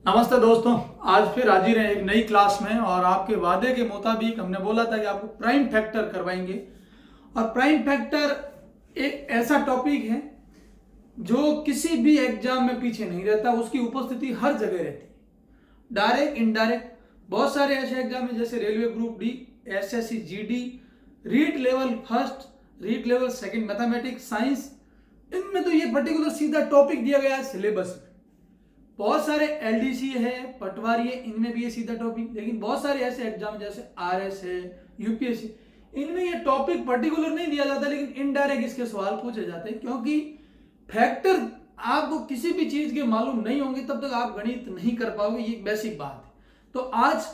नमस्ते दोस्तों, आज फिर हाजिर हैं एक नई क्लास में। और आपके वादे के मुताबिक हमने बोला था कि आपको प्राइम फैक्टर करवाएंगे। और प्राइम फैक्टर एक ऐसा टॉपिक है जो किसी भी एग्जाम में पीछे नहीं रहता, उसकी उपस्थिति हर जगह रहती है, डायरेक्ट इनडायरेक्ट। बहुत सारे ऐसे एग्जाम हैं जैसे railway group D, SSC GD, REET level first, REET level second, mathematics, science, इनमें तो ये पर्टिकुलर सीधा टॉपिक दिया गया है सिलेबस में। बहुत सारे एलडीसी है, पटवारी है, इनमें भी ये सीधा टॉपिक। लेकिन बहुत सारे ऐसे एग्जाम जैसे आरएस है, यूपीएससी, इनमें ये टॉपिक पर्टिकुलर नहीं दिया जाता, लेकिन इनडायरेक्ट इसके सवाल पूछे जाते हैं। क्योंकि फैक्टर आपको किसी भी चीज के मालूम नहीं होंगे तब तक आप गणित नहीं कर पाओगे, ये बेसिक बात है। तो आज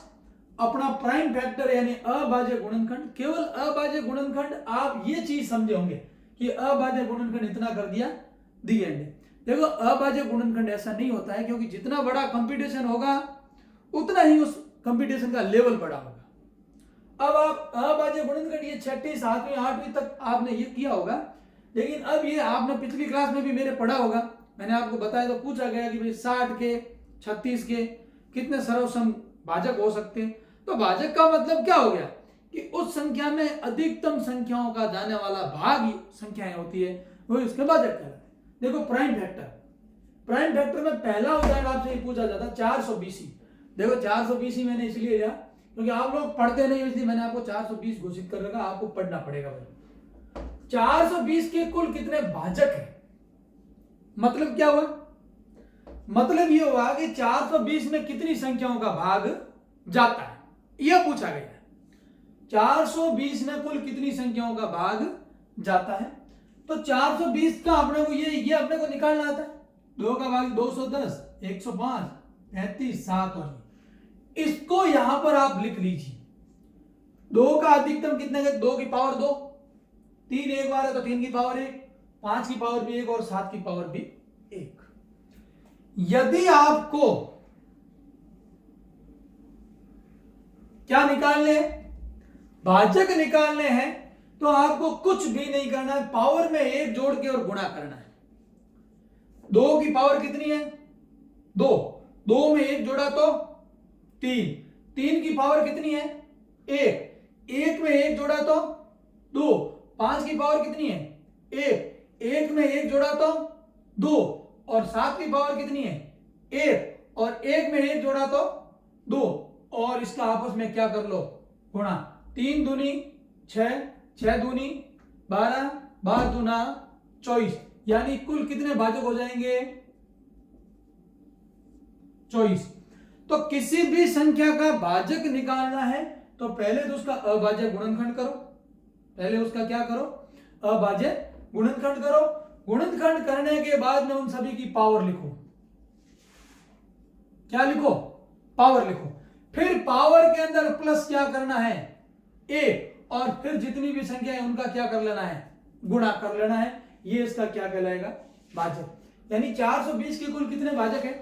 अपना प्राइम फैक्टर यानी अभाज्य गुणनखंड, केवल अभाज्य गुणनखंड आप ये चीज समझे होंगे कि अभाज्य गुणनखंड इतना कर दिया, दी एंड। देखो, अभाज्य गुणनखंड ऐसा नहीं होता है, क्योंकि जितना बड़ा कंपटीशन होगा उतना ही उस कंपटीशन का लेवल बड़ा होगा। अब आप अभाज्य गुणनखंड ये 6ठी 7वीं 8वीं तक आपने ये किया होगा, लेकिन अब ये आपने पिछली क्लास में भी मेरे पढ़ा होगा, मैंने आपको बताया। तो पूछा गया कि भाई 60 के 36 के कितने सर्वसम भाजक हो सकते हैं। तो भाजक का मतलब क्या हो गया कि उस संख्या में अधिकतम संख्याओं का जाने वाला भाग संख्याएं होती है, वो इसके भाजक कहलाते हैं। देखो, प्राइम फैक्टर में पहला उदाहरण आपसे ये पूछा जाता 420। देखो, 420 मैंने इसलिए लिया क्योंकि आप लोग पढ़ते नहीं, इसलिए मैंने आपको 420 घोषित कर रखा, आपको पढ़ना पड़ेगा भाई। 420 के कुल कितने भाजक हैं? मतलब क्या हुआ? मतलब ये हुआ कि 420 में कितनी संख्याओं का भाग जाता है, यह पूछा गया है। 420 में कुल कितनी संख्याओं का भाग जाता है? तो 420 का अपने को ये अपने को निकालना आता है। 2 का भाग 210, 105, 35, 7 और इसको यहां पर आप लिख लीजिए। 2 का अधिकतम कितने का? 2 की पावर 2, 3 एक बार है तो 3 की पावर 1, 5 की पावर भी 1 और 7 की पावर भी 1। यदि आपको क्या निकालने हैं? भाजक निकालने हैं, तो आपको कुछ भी नहीं करना है, पावर में 1 जोड़ के और गुणा करना है। 2 की पावर कितनी है? 2, 2 में 1 जोड़ा तो 3, 3 की पावर कितनी है? 1, 1 में 1 जोड़ा तो 2, 5 की पावर कितनी है? 1, 1 में 1 जोड़ा तो 2 और 7 की पावर कितनी है? 1 और 1 में 1 जोड़ा तो 2 और इसका आपस में क्या कर लो? गुणा। 3 दूनी 6, 6 दूनी 12, 12 दूना 24, यानी कुल कितने भाजक हो जाएंगे? 24। तो किसी भी संख्या का भाजक निकालना है तो पहले तो उसका अभाज्य गुणनखंड करो। पहले उसका क्या करो? अभाज्य गुणनखंड करो। गुणनखंड करने के बाद में उन सभी की पावर लिखो। क्या लिखो? पावर लिखो। फिर पावर के अंदर प्लस क्या करना है? ए, और फिर जितनी भी संख्या है उनका क्या कर लेना है? गुणा कर लेना है। ये इसका क्या कहलाएगा? भाजक। यानी 420 के कुल कितने भाजक है?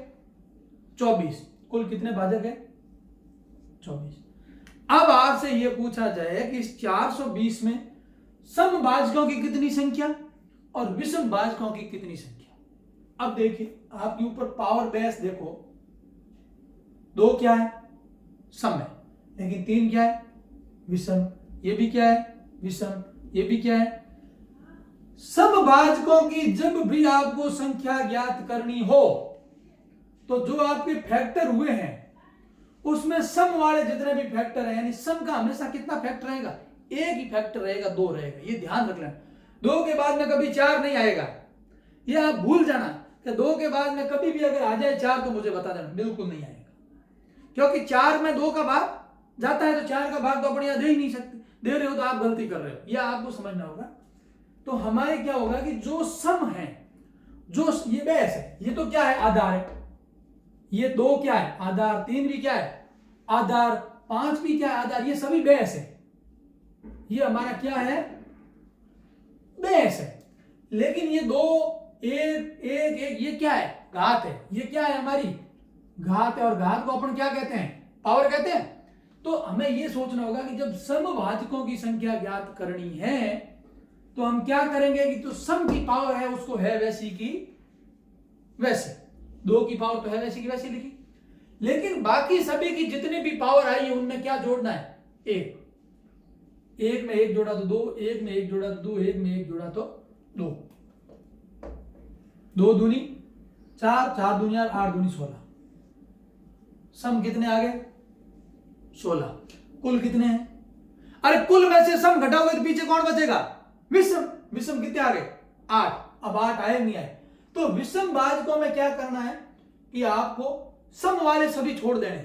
24। कुल कितने भाजक है? 24। अब आपसे यह पूछा जाए कि इस 420 में समभाजकों की कितनी संख्या और विषम भाजकों की कितनी संख्या? अब देखिए, आपके ऊपर पावर बेस देखो, 2 क्या है? सम है, लेकिन 3 क्या है? विषम। ये भी क्या है? विषम। ये भी क्या है? समभाजकों की जब भी आपको संख्या ज्ञात करनी हो तो जो आपके फैक्टर हुए हैं उसमें सम वाले जितने भी फैक्टर हैं, यानी सम का हमेशा कितना फैक्टर रहेगा? एक ही फैक्टर रहेगा, 2 रहेगा। ये ध्यान रख लेना। 2 के बाद में कभी 4 नहीं आएगा, ये आप भूल जाना कि 2 के बाद में कभी भी अगर आ जाए 4 तो मुझे बता देना, बिल्कुल नहीं आएगा। क्योंकि 4 में 2 का भाग जाता है तो 4 का भाग तो अपने यहां दे ही नहीं सकते। दे रहे हो तो आप गलती कर रहे हो, यह आपको समझना होगा। तो हमारे क्या होगा कि जो सम है, जो ये बेस है, ये तो क्या है? आधार है। ये 2 क्या है? आधार। 3 भी क्या है? आधार। 5 भी क्या है? आधार। ये सभी बेस है। ये हमारा क्या है? बेस है। लेकिन ये 2 1 1 1 ये क्या है? घात है। ये क्या है? हमारी घात है। और घात को अपन क्या कहते हैं? पावर कहते हैं। तो हमें यह सोचना होगा कि जब समभाजकों की संख्या ज्ञात करनी है तो हम क्या करेंगे कि जो सम की पावर है उसको है वैसी की वैसे, 2 की पावर तो है वैसी की वैसी लिखी। लेकिन बाकी सभी की जितनी भी पावर आई है उनमें क्या जोड़ना है? एक। एक में एक जोड़ा तो दो, एक में एक जोड़ा तो दो, एक में एक जोड़ा तो दो। दो दूनी चार, चार दूनी आठ, आठ दूनी 16। सम कितने आ गए? 16। कुल कितने हैं? अरे कुल में से सम घटाओगे तो पीछे कौन बचेगा? विषम। विषम कितने आ गए? 8। अब 8 आए नहीं आए? तो विषम भाजकों में क्या करना है कि आपको सम वाले सभी छोड़ देने,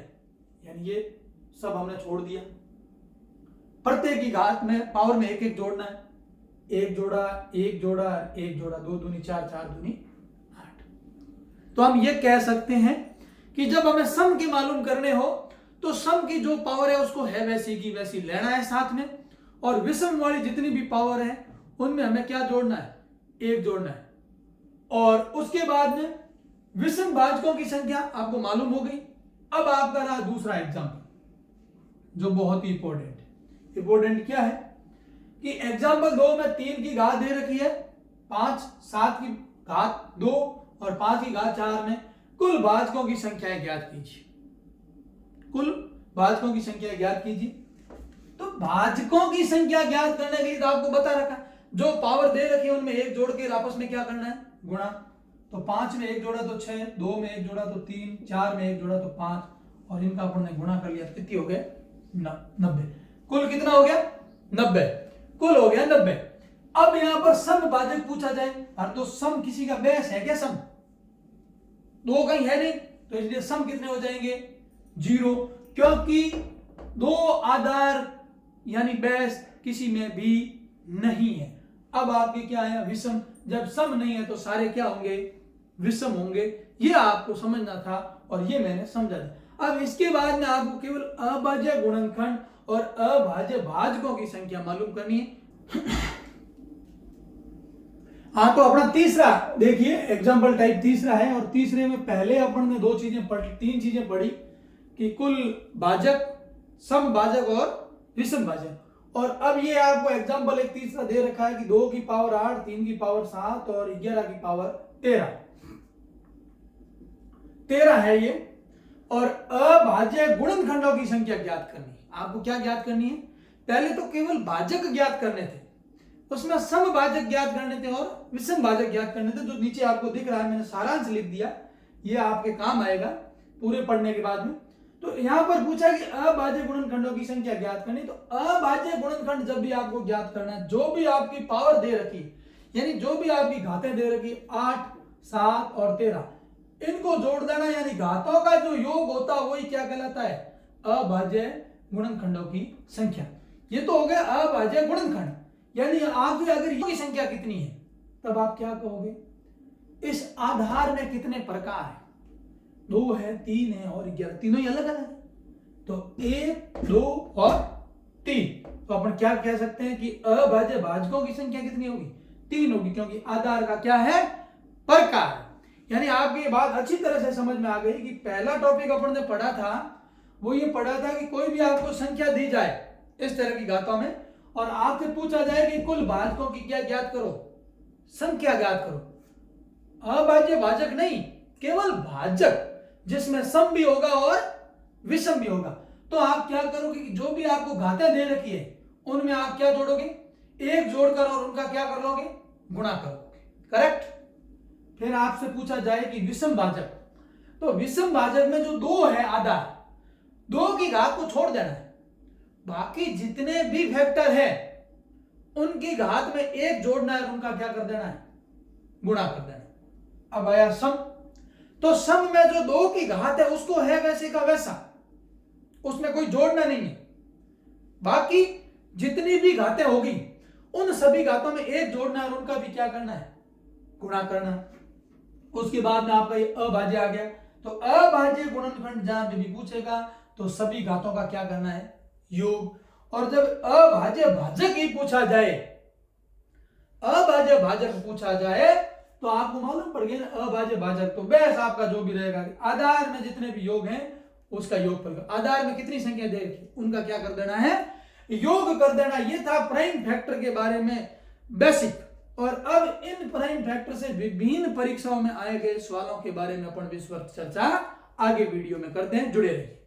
यानी ये सब हमने छोड़ दिया। प्रत्येक की घात में पावर में एक एक जोड़ना है। एक जोड़ा, एक जोड़ा, एक जोड़ा, दो दूनी चार, चार दूनी 8। तो हम ये कह सकते हैं कि जब हमें सम की मालूम करने हो तो सम की जो पावर है उसको है वैसी की वैसी लेना है साथ में, और विषम वाली जितनी भी पावर है उनमें हमें क्या जोड़ना है? एक जोड़ना है। और उसके बाद में विषम भाजकों की संख्या आपको मालूम हो गई। अब आपका रहा दूसरा एग्जाम्पल जो बहुत ही इंपॉर्टेंट है। इंपॉर्टेंट क्या है कि एग्जाम्पल 2 में 3 की घात दे रखी है 5, 7 की घात 2 और 5 की घात 4 में कुल भाजकों की संख्याएं ज्ञात कीजिए। कुल भाजकों की संख्या ज्ञात कीजिए। तो भाजकों की संख्या ज्ञात करने के लिए तो आपको बता रखा जो पावर दे रखी है उनमें एक जोड़ के आपस में क्या करना है? गुणा। तो 5 में एक जोड़ा तो 6, 2 में एक जोड़ा तो 3, 4 में एक जोड़ा तो 5, और इनका अपन ने गुणा कर लिया। कितनी हो गए? 90। कुल कितना हो गया? 90। कुल हो गया 90। अब यहां पर सम भाजक पूछा जाए, और तो सम किसी का बेस है क्या? सम दो कहीं है नहीं, तो इसलिए सम कितने हो जाएंगे? 0, क्योंकि दो आधार यानी बेस किसी में भी नहीं है। अब आपके क्या है? विषम। जब सम नहीं है तो सारे क्या होंगे? विषम होंगे। ये आपको समझना था और ये मैंने समझा था। अब इसके बाद में आपको केवल अभाज्य गुणनखंड और अभाज्य भाजकों की संख्या मालूम करनी है। हाँ, तो अपना तीसरा देखिए एग्जाम्पल टाइप तीसरा है, और तीसरे में पहले अपन ने तीन चीजें पढ़ी कि कुल भाजक, सम भाजक और विषम भाजक। और अब ये आपको एग्जाम्पल एक तीसरा दे रखा है कि 2 की पावर 8, 3 की पावर 7 और 11 की पावर 13 है ये। और अभाज्य गुणनखंडों की संख्या ज्ञात करनी है। आपको क्या ज्ञात करनी है? पहले तो केवल भाजक ज्ञात करने थे, उसमें सम भाजक ज्ञात करने थे और विषम भाजक ज्ञात करने थे। जो नीचे आपको दिख रहा है मैंने सारांश लिख दिया, ये आपके काम आएगा पूरे पढ़ने के बाद में। तो यहां पर पूछा कि अभाज्य गुणनखंडों की संख्या ज्ञात करनी। तो अभाज्य गुणनखंड जब भी आपको ज्ञात करना है, जो भी आपकी पावर दे रखी, यानी जो भी आपकी घातें दे रखी 8, 7 और 13, इनको जोड़ देना, यानी घातों का जो योग होता है वही क्या कहलाता है? अभाज्य गुणनखंडों की संख्या। ये तो हो गया अभाज्य गुणनखंड। यानी आगे अगर ये संख्या कितनी है तब आप क्या कहोगे? इस आधार में कितने प्रकार है? 2 है, 3 है और 11, तीनों ही अलग अलग है। तो 1, 2 और 3। तो अपन क्या कह सकते हैं कि अभाज्य भाजकों की संख्या कितनी होगी? 3 होगी, क्योंकि आधार का क्या है? प्रकार। यानी आपकी ये बात अच्छी तरह से समझ में आ गई कि पहला टॉपिक अपन ने पढ़ा था वो ये पढ़ा था कि कोई भी आपको संख्या दी जाए इस तरह की घातों में, और आपसे पूछा जाए कि कुल भाजकों की क्या ज्ञात करो? संख्या ज्ञात करो। अभाज्य भाजक नहीं, केवल भाजक जिसमें सम भी होगा और विषम भी होगा। तो आप क्या करोगे कि जो भी आपको घातें दे रखी है उनमें आप क्या जोड़ोगे? एक जोड़कर और उनका क्या कर लोगे? गुणा करोगे। करेक्ट। फिर आपसे पूछा जाए कि विषम भाजक, तो विषम भाजक में जो 2 है आधार, 2 की घात को छोड़ देना है, बाकी जितने भी फैक्टर है उनकी घात में 1 जोड़ना है और उनका क्या कर देना है? गुणा कर देना है। अब आया सम। तो सम में जो 2 की घात है उसको है वैसे का वैसा, उसमें कोई जोड़ना नहीं है। बाकी जितनी भी घातें होगी उन सभी घातों में 1 जोड़ना है और उनका भी क्या करना है? गुणा करना है। उसके बाद में आपका ये अभाज्य आ गया। तो अभाज्य गुणनखंड जहां भी पूछेगा तो सभी घातों का क्या करना है? योग। और जब अभाज्य भाजक ही पूछा जाए, अभाज्य भाजक पूछा जाए तो आपको मालूम पड़ गया ना, अभाज्य भाजक तो बेस आपका जो भी रहेगा आधार में जितने भी योग हैं उसका योग कर, आधार में कितनी संख्या दे रखी उनका क्या कर देना है? योग कर देना। ये था प्राइम फैक्टर के बारे में बेसिक। और अब इन प्राइम फैक्टर से विभिन्न परीक्षाओं में आए गए सवालों के बारे में अपन विस्तृत चर्चा आगे वीडियो में करते हैं, जुड़े रहिए।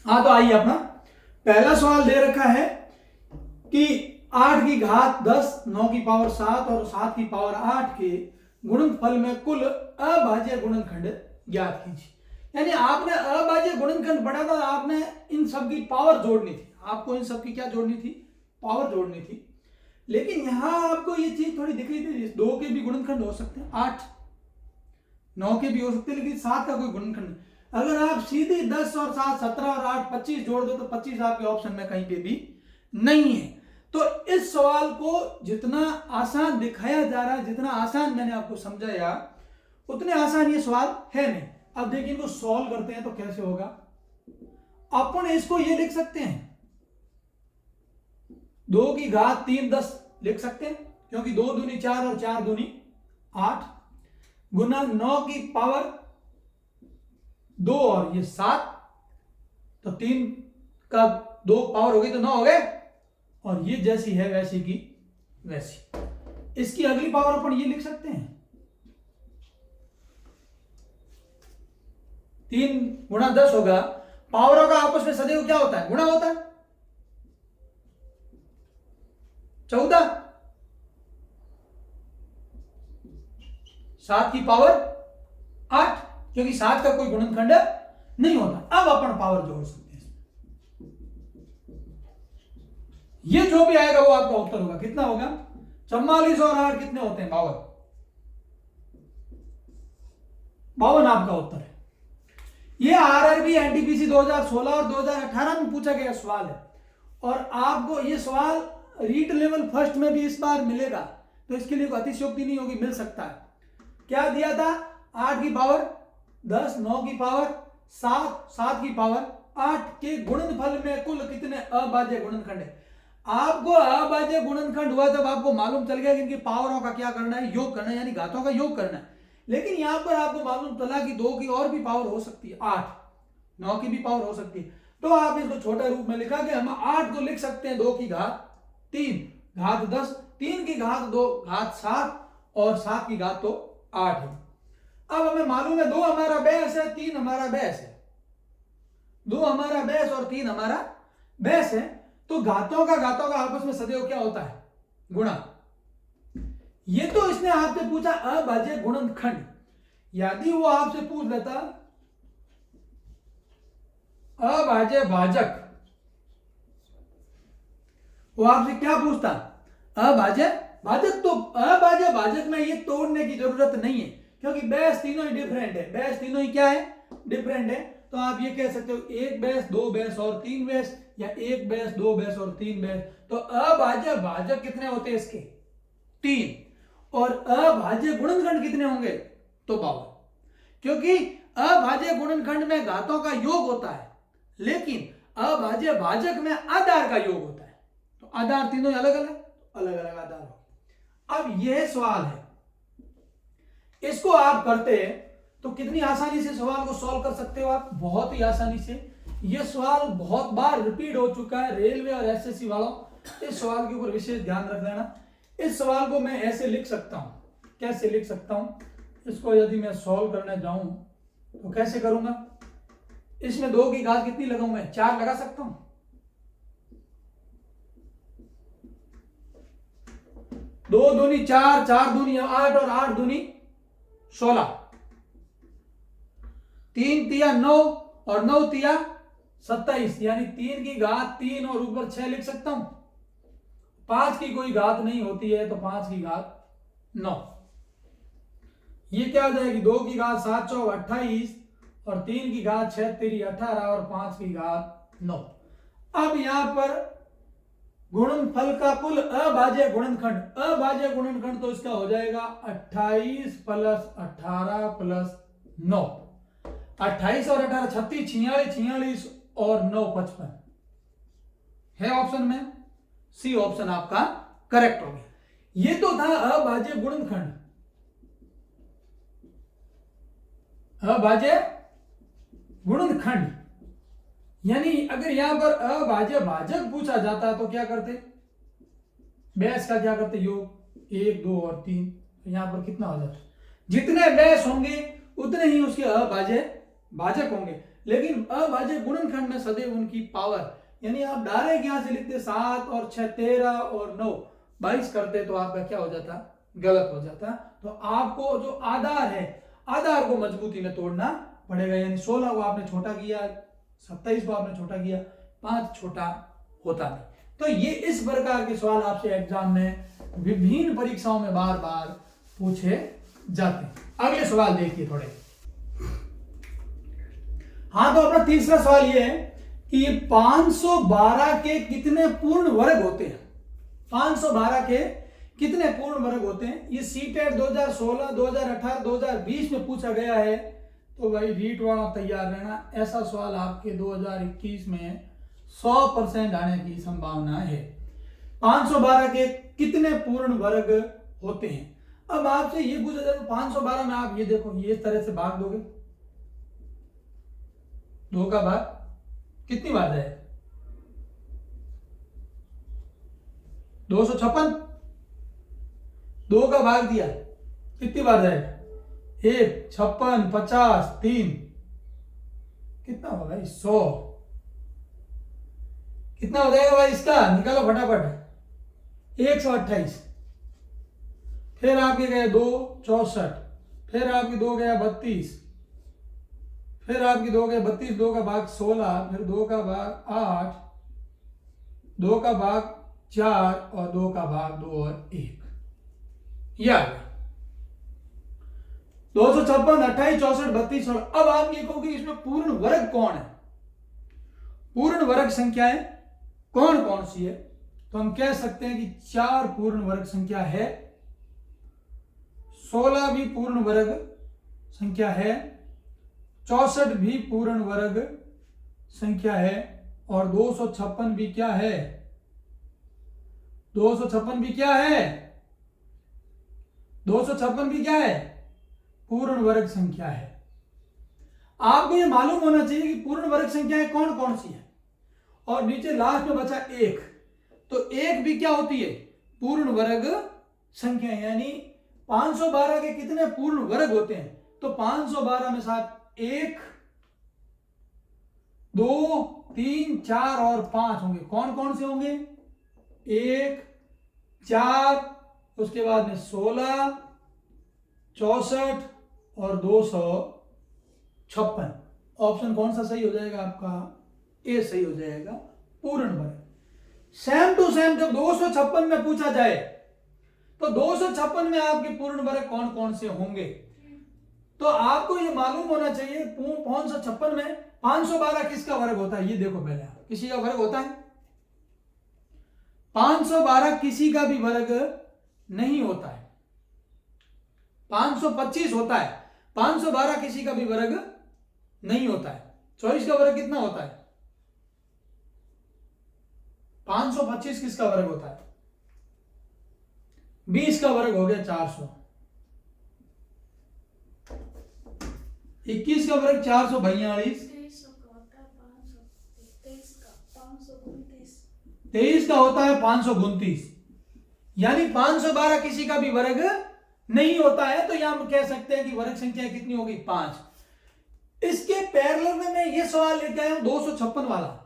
हाँ तो आइए, अपना पहला सवाल दे रखा है कि 8 की घात 10, 9 की पावर 7 और 7 की पावर 8 के गुणनफल में कुल अभाज्य गुणनखंड ज्ञात कीजिए। यानी आपने अभाज्य गुणनखंड पढ़ा था, आपने इन सब की पावर जोड़नी थी, आपको इन सब की क्या जोड़नी थी, पावर जोड़नी थी। लेकिन यहां आपको ये चीज थोड़ी दिख रही थी, 2 के भी गुणनखंड हो सकते हैं, 8 9 के भी हो सकते हैं, लेकिन 7 का कोई गुणनखंड। अगर आप सीधे 10 और 7 17 और 8 25 जोड़ दो तो 25 आपके ऑप्शन में कहीं पे भी नहीं है। तो इस सवाल को जितना आसान दिखाया जा रहा है, जितना आसान मैंने आपको समझाया, उतने आसान ये सवाल है नहीं। अब देखिए इनको सॉल्व करते हैं तो कैसे होगा। अपन इसको ये लिख सकते हैं 2 की घात 3 10 लिख सकते हैं, क्योंकि 2 दूनी 4 और 4 दूनी 8 गुना 9 की पावर 2 और ये 7, तो 3 का 2 पावर हो गई तो 9 हो गए, और ये जैसी है वैसी की वैसी। इसकी अगली पावर अपन ये लिख सकते हैं 3 गुणा 10 होगा। पावरों का आपस में सदैव क्या होता है, गुणा होता है। 14 7 की पावर 8, क्योंकि 7 का कोई गुणनखंड नहीं होता। अब अपन पावर जोड़ सकते हैं। ये जो भी आएगा वो आपका उत्तर होगा। कितना होगा, 44 और 8 कितने होते हैं, 52। 52 आपका उत्तर है। ये आरआरबी एनटीपीसी 2016 और 2018 में पूछा गया सवाल है, और आपको ये सवाल रीट लेवल फर्स्ट में भी इस बार मिलेगा, तो इसके लिए कोई अतिशयोक्ति नहीं होगी, मिल सकता है। क्या दिया था, 8 की पावर 10, 9 की पावर 7, 7 की पावर 8 के गुणनफल में कुल कितने अभाज्य गुणनखंड है। आपको अभाज्य गुणनखंड हुआ तब आपको मालूम चल गया कि इनकी पावरों का क्या करना है, योग करना है, यानी घातों का योग करना है। लेकिन यहां पर आपको मालूम चला कि 2 की और भी पावर हो सकती है, 8 9 की भी पावर हो सकती है। तो आप इसको छोटे रूप में लिखा कि हम 8 को लिख सकते हैं 2 की घात 3 घात 10, 3 की घात 2 घात 7 और 7 की घात तो 8 है। अब हमें मालूम है 2 हमारा बेस है, 3 हमारा बेस है, 2 हमारा बेस और 3 हमारा बेस है। तो घातों का आपस में सदैव क्या होता है, गुणा। ये तो इसने आपसे पूछा अभाज्य गुणनखंड। यदि वो आपसे पूछ लेता अभाज्य भाजक, वो आपसे क्या पूछता, अभाज्य भाजक। तो अभाज्य भाजक में ये तोड़ने की जरूरत नहीं है, क्योंकि बेस तीनों ही डिफरेंट है, बेस तीनों ही क्या है, डिफरेंट है। तो आप ये कह सकते हो 1 बेस 2 बेस और 3 बेस, या 1 बेस 2 बेस और 3 बेस। तो अभाज्य भाजक कितने होते हैं इसके, 3। और अभाज्य गुणनखंड कितने होंगे, तो 52। क्योंकि अभाज्य गुणनखंड में घातों का योग होता है, लेकिन अभाज्य भाजक में आधार का योग होता है। तो आधार तीनों अलग अलग आधार हो। अब यह सवाल है, इसको आप करते हैं तो कितनी आसानी से सवाल को सॉल्व कर सकते हो आप, बहुत ही आसानी से। यह सवाल बहुत बार रिपीट हो चुका है, रेलवे और एसएससी वालों, इस सवाल के ऊपर विशेष ध्यान रख लेना। इस सवाल को मैं ऐसे लिख सकता हूं, कैसे लिख सकता हूं इसको, यदि मैं सॉल्व करने जाऊं तो कैसे करूंगा। इसमें 2 की घात कितनी लगाऊं मैं, 4 लगा सकता हूं। 2 दूनी 4, 4 दूनी 8 और 8 दूनी 16, 3 तिया 9 और 9 तिया 27, यानी 3 की घात 3 और ऊपर 6 लिख सकता हूं। 5 की कोई घात नहीं होती है, तो 5 की घात 9। ये क्या हो जाएगी, 2 की घात 7 चौक 28 और 3 की घात 6 तेरी 18 और 5 की घात 9। अब यहां पर गुणनफल का कुल अभाज्य गुणनखंड, अभाज्य गुणनखंड तो इसका हो जाएगा 28 प्लस 18 प्लस 9। 28 और 18 36, 46, 46 और 9 55 है ऑप्शन में। सी ऑप्शन आपका करेक्ट हो गया। ये तो था अभाज्य गुणनखंड, अभाज्य गुणनखंड। यानी अगर यहां पर अभाज्य भाजक पूछा जाता तो क्या करते, बेस का क्या करते, योग 1 2 और 3। यहां पर कितना हो जाता, जितने बेस होंगे उतने ही उसके अभाज्य भाजक होंगे, लेकिन अभाजक गुणनखंड में सदैव उनकी पावर, यानी आप डायरेक्ट यहां से लिखते 7 और 6 13 और 9 22 करते तो आपका क्या हो जाता, गलत हो जाता। तो आपको जो आधार है, आधार को मजबूती में तोड़ना पड़ेगा, यानी 16 को आपने छोटा किया, 27 को आपने छोटा किया, 5 छोटा होता नहीं। तो ये इस प्रकार के सवाल आपसे एग्जाम में विभिन्न परीक्षाओं में बार बार पूछे जाते हैं। अगले सवाल देखिए थोड़े। हाँ, तो अपना तीसरा सवाल ये है कि 512 के कितने पूर्ण वर्ग होते हैं? 512 के कितने पूर्ण वर्ग होते हैं? ये सीटेट 2016, 2018, 2020 में पूछा गया है। तो भाई रीट वाला तैयार रहना, ऐसा सवाल आपके 2021 में 100% आने की संभावना है। 512 के कितने पूर्ण वर्ग होते हैं? अब आपसे ये पूछा जाए तो 512 में आप ये देखो, ये इस तरह से भाग दोगे, 2 का भाग कितनी बार जाए? 256। 2 का भाग दिया कितनी बार जाएगा? 1, 56, 50, 3 कितना होगा भाई? 100। कितना हो जाएगा भाई इसका? निकालो फटाफट। 128। फिर आपके गए 2, 64। फिर आपके 2 गया 32। फिर आपकी 2 गया 32, 2 का भाग 16, फिर 2 का भाग 8, 2 का भाग 4 और 2 का भाग 2 और 1। यह आ गया 256, 28, 64, 32। और अब आप ये कहोगे इसमें पूर्ण वर्ग कौन है? पूर्ण वर्ग संख्याएं कौन कौन सी है? तो हम कह सकते हैं कि 4 पूर्ण वर्ग संख्या है, 16 भी पूर्ण वर्ग संख्या है, 64 भी पूर्ण वर्ग संख्या है, और 256 भी क्या है? 256 भी क्या है? 256 भी क्या है? पूर्ण वर्ग संख्या है। आपको यह मालूम होना चाहिए कि पूर्ण वर्ग संख्याएं कौन कौन सी है। और नीचे लास्ट में बचा 1, तो 1 भी क्या होती है? पूर्ण वर्ग संख्या। यानी 512 के कितने पूर्ण वर्ग होते हैं? तो 512 में साथ 1, 2, 3, 4 और 5 होंगे। कौन कौन से होंगे? 1, 4, उसके बाद में 16, 64 और 256। ऑप्शन कौन सा सही हो जाएगा आपका? ए सही हो जाएगा, पूर्ण वर्ग। सेम टू सेम जब 256 में पूछा जाए तो 256 में आपके पूर्ण वर्ग कौन कौन से होंगे? तो आपको यह मालूम होना चाहिए 556 में 512 किसका वर्ग होता है? ये देखो पहले, आप किसी का वर्ग होता है? 512 किसी का भी वर्ग नहीं होता है। 525 होता है, 512 किसी का भी वर्ग नहीं होता है। 24 का वर्ग कितना होता है? 525 किसका वर्ग होता है? 20 का वर्ग हो गया 400। 21 का वर्ग 442। 23 का होता है 529। यानी 512 किसी का भी वर्ग नहीं होता है। तो यहां हम कह सकते हैं कि वर्ग संख्या कितनी होगी? 5। इसके पैरेलल में मैं ये सवाल लेके आया हूं 256 वाला।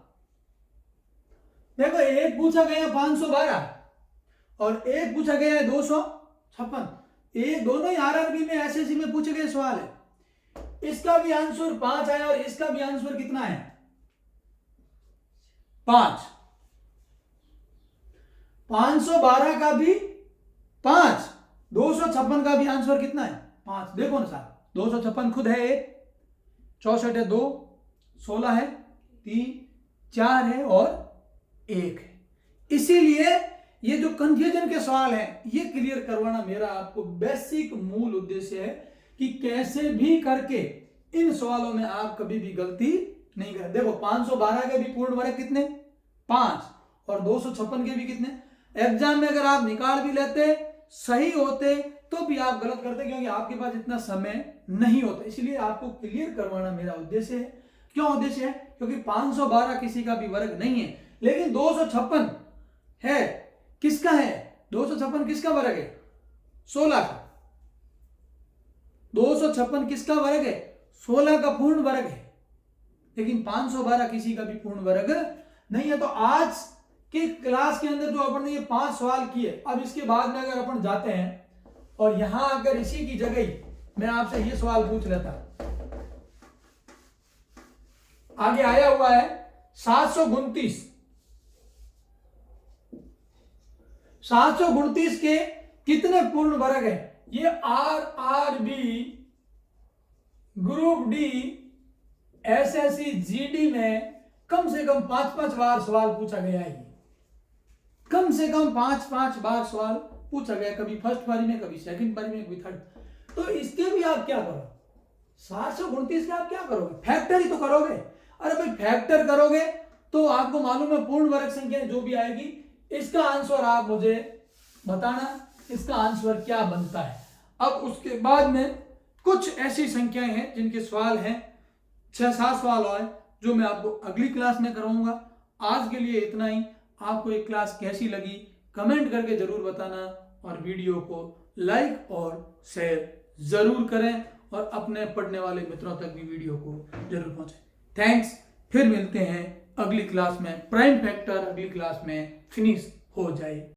देखो, एक पूछा गया 512 और एक पूछा गया है 256। ये दोनों ही आरआरबी में, एसएससी में पूछे गए सवाल है। इसका भी आंसर 5 आया और इसका भी आंसर कितना है? 5। 512 का भी 5, 256 का भी आंसर कितना है? 5। देखो ना साहब, 256 खुद है 1, 64 है 2, 16 है 3, 4 है और 1 है। इसीलिए ये जो कंफ्यूजन के सवाल हैं ये क्लियर करवाना मेरा आपको बेसिक मूल उद्देश्य है कि कैसे भी करके इन सवालों में आप कभी भी गलती नहीं करें। देखो, 512 के भी पूर्ण वर्ग कितने? 5। और 256 के भी कितने? एग्जाम में अगर आप निकाल भी लेते, सही होते, तो भी आप गलत करते, क्योंकि आपके पास इतना समय नहीं होता। इसलिए आपको क्लियर करवाना मेरा उद्देश्य है। क्यों उद्देश्य है? क्योंकि 512 किसी का भी वर्ग नहीं है, लेकिन 256 है। किसका है? 256 किसका वर्ग है? 16 का। 256 किसका वर्ग है? 16 का पूर्ण वर्ग है, लेकिन 512 किसी का भी पूर्ण वर्ग नहीं है। तो आज के क्लास के अंदर जो अपन ने ये 5 सवाल किए, अब इसके बाद में अगर अपन जाते हैं और यहां अगर इसी की जगह ही मैं आपसे ये सवाल पूछ लेता, आगे आया हुआ है 729 के कितने पूर्ण वर्ग है? ये RRB group D SSC GD में कम से कम 5-5 बार सवाल पूछा गया है। कम से कम 5-5 बार सवाल पूछा गया, कभी फर्स्ट पारी में, कभी सेकंड पारी में, कभी थर्ड। तो इसके भी आप क्या करो, 729 के आप क्या करोगे? फैक्टर ही तो करोगे। अरे भाई फैक्टर करोगे तो आपको मालूम है पूर्ण वर्ग संख्या जो भी आएगी, इसका आंसर आप मुझे बताना, इसका आंसर क्या बनता है। अब उसके बाद में कुछ ऐसी संख्याएं हैं जिनके सवाल हैं, 6-7 सवाल और जो मैं आपको अगली क्लास में कराऊंगा। आज के लिए इतना ही। आपको एक क्लास कैसी लगी कमेंट करके जरूर बताना, और वीडियो को लाइक और शेयर जरूर करें, और अपने पढ़ने वाले मित्रों तक भी वीडियो को जरूर पहुंचाएं। थैंक्स, फिर मिलते हैं अगली क्लास में। प्राइम फैक्टर अगली क्लास में फिनिश हो जाए।